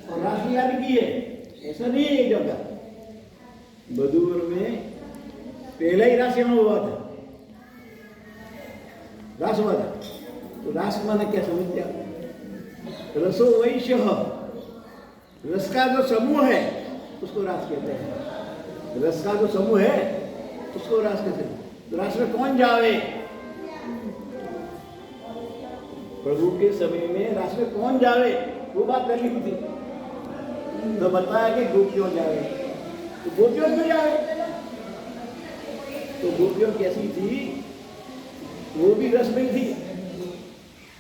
और रास लीला भी की है, ऐसा नहीं है एक जगह। बदूर में पहला ही रास यहाँ हुआ था, रास हुआ था। तो रास माने क्या समझते आप? रसो वैश्य, रस का जो समूह है उसको रास कहते हैं। रस का जो समूह है उसको रास कहते हैं। तो रास में कौन जावे? प्रभु के समय में रास में कौन जावे, वो बात करनी थी। तो बताया कि गोपियों जावे, तो गोपियों क्यों जावे? तो गोपियों कैसी थी? वो भी रस में थी।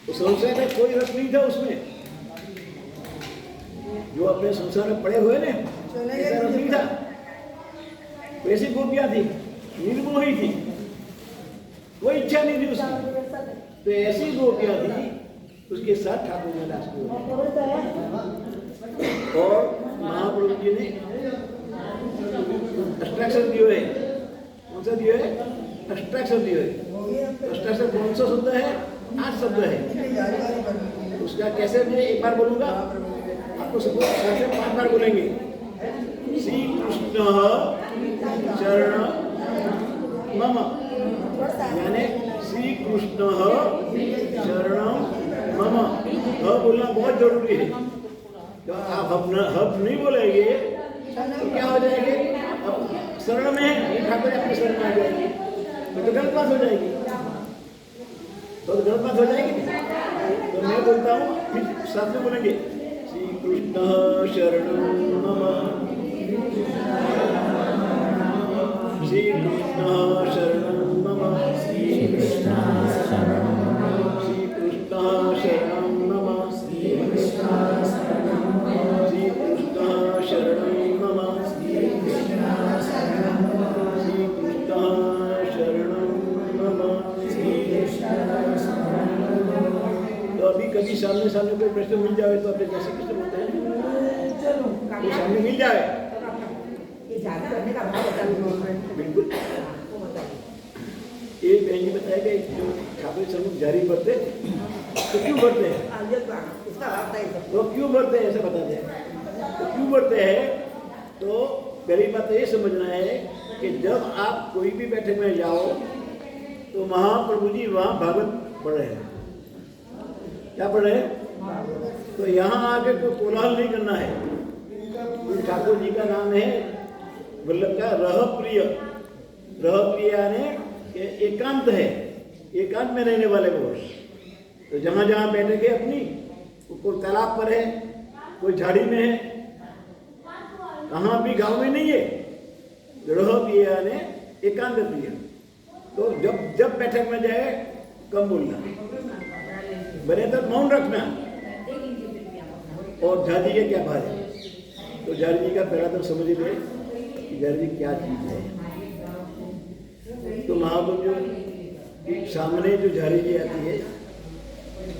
तो संसार में कोई रस नहीं था उसमें, जो अपने संसार में पड़े हुए ने ऐसा रस नहीं था। वैसी गोपियां थी, निर्मोही थी, कोई इच्छा नहीं थी उसकी। तो ऐसी गोपियां थी, उसके साथ ठाकुर ने रास किया। और महाप्रभु जी ने अष्टाक्षर दिए है। कौन सा दिए है? अष्टाक्षर दिए है। अष्टाक्षर कौन सा शब्द है? 8 शब्द है। उसका कैसे मैं एक बार बोलूंगा, आपको सबको 5 बार बोलेंगे। श्री कृष्ण शरण मम, यानी श्री कृष्ण शरण मम। बोलना बहुत जरूरी है। तो आप हब नहीं बोलेंगे तो क्या हो जाएंगे? अब शरण में है, ठाकुर अपनी शरण में आ जाएगी, तो गलत बात हो जाएगी। तो गलत बात हो जाएगी। तो मैं बोलता हूँ, फिर साथ में बोलेंगे श्री कृष्ण शरणं मम, श्री कृष्ण शरणं मम, श्री कृष्ण शरणं मम, श्री कृष्ण शरणं मम, श्री कृष्ण शरणं मम, श्री कृष्ण शरणं मम, श्री कृष्ण शरणं मम, श्री कृष्ण शरणं मम, श्री कृष्ण शरणं मम। तो अभी कभी सामने सामने कोई प्रश्न मिल जाए तो अपने जैसे कृष्ण बोलते हैं, तो सामने मिल जाए बिल्कुल। एक बहन जी बताया कि जो ठाकुर समूह जारी बढ़ते तो क्यों बढ़ते हैं? तो क्यों बढ़ते हैं ऐसे बताते हैं। तो क्यों बढ़ते हैं? तो पहली बात तो ये समझना है कि जब आप कोई भी बैठक में जाओ तो महाप्रभु जी वहाँ भागवत पढ़ रहे हैं। क्या पढ़ रहे हैं? तो यहाँ आके कोई कोलाहल नहीं करना है। ठाकुर जी का नाम है वल्लभ का रह प्रिय। रह प्रिय यानी एकांत है, एकांत में रहने वाले वो। तो जहाँ जहाँ बैठे गए अपनी, कोई तालाब पर है, कोई झाड़ी में है, कहाँ भी गांव में नहीं है। रह प्रिय यानी एकांत प्रिय। तो जब बैठक में जाए कम बोलना, बने तक मौन रखना। और झाजी के क्या बात है? तो झाजी जी का पहला तो समझ ले कि झाजी क्या चीज है। तो महाप्रभु के सामने जो झारी जी आती है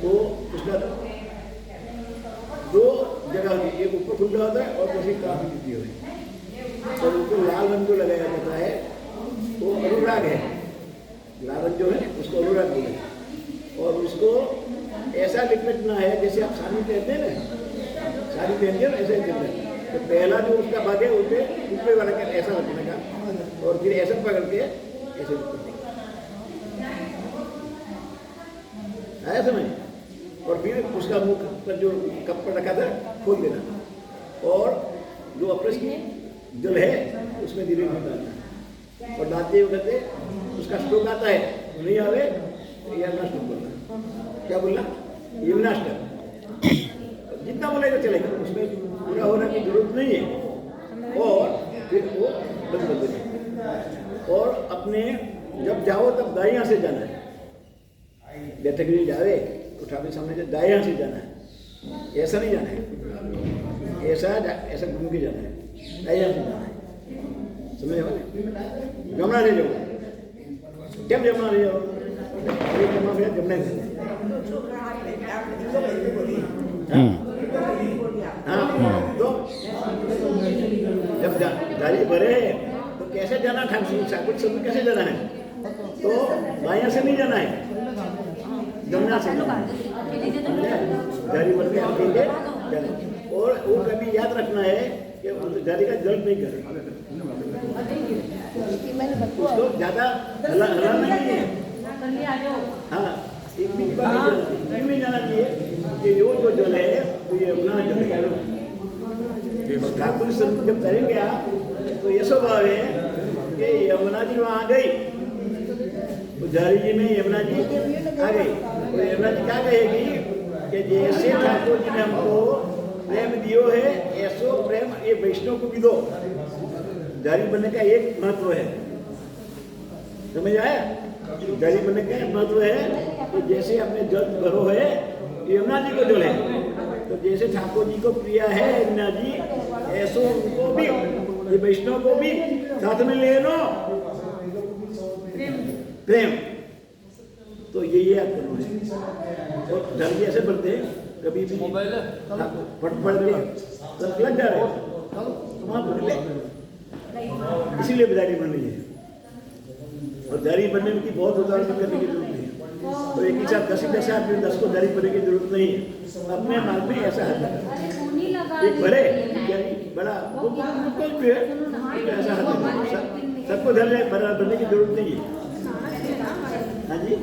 वो उसका 2 जगह की, एक ऊपर खुला होता है और दूसरी काफी दी हुई है। तो उनको लाल रंग जो लगाया जाता है वो अनुराग है। लाल रंग जो है उसको अनुराग बोले। और उसको ऐसा लिपटना है जैसे आप साड़ी पहनते हैं ना, साड़ी पहनते हैं ऐसे लिपटना है। तो पहला जो उसका भाग है उसे ऊपर वाला का ऐसा रखने का, और फिर ऐसा पकड़ के ऐसे आया समझ। और फिर उसका मुख पर जो कपड़ा रखा था खोल देना, और जो अप्रस जल है उसमें धीरे धीरे डालना। और डालते वक्त उसका स्ट्रोक आता है, नहीं आवे यमुना स्ट्रोक बोलना। क्या बोलना? यमुना स्ट्रोक। जितना बोलेगा चलेगा, उसमें पूरा होने की जरूरत नहीं है। और फिर वो बंद कर देना। और अपने जब जाओ तब दाएं से जाना है। बैठक में जावे तो ठाकुर सामने से दाएं से जाना है, ऐसा नहीं जाना है। ऐसा घूम के जाना है, दाएं से जाना है। समझ में? जमुना ले जाओ। जब जमुना ले जाओ, जमुना तो जब गाड़ी भरे तो कैसे जाना ठाकुर सब कैसे जाना है? तो बाया से नहीं जाना है, जमुना से गाड़ी भर के आगे जाना। और वो कभी याद रखना है कि जारी का जल्द नहीं करे, उसको ज्यादा हलाना नहीं है। हाँ, एक भी बात नहीं जाना चाहिए कि वो जो जल है तो ये अपना जल है। ठाकुर संत जब करेंगे आप तो ये स्वभाव है कि यमुना जी वहाँ आ गई, तो जारी जी में यमुना जी आ गई, तो यमुना जी क्या कहेगी कि जैसे ठाकुर जी ने हमको प्रेम दियो है ऐसो प्रेम ये वैष्णव को भी दो। जारी बनने का एक महत्व है, समझ आया? जारी बनने का महत्व है कि जैसे अपने जल भरो है यमुना जी को जल है, तो जैसे ठाकुर जी को प्रिय है यमुना जी, ऐसो उनको भी ये वैष्णव को भी साथ में ले लो प्रेम। तो ये याद करना है। और जल्दी ऐसे बढ़ते हैं कभी भी फट पड़ के लग जा रहे वहाँ पर ले, इसीलिए जारी बन रही है। और जारी बनने की बहुत उदाहरण करने की जरूरत नहीं है। तो एक ही साथ 10 आदमी 10 को जारी बनने की जरूरत नहीं है। अपने मार्ग में ऐसा है एक बड़े बड़ा कोई भी है ऐसा सबको धर ले बनने की जरूरत नहीं है। हाँ जी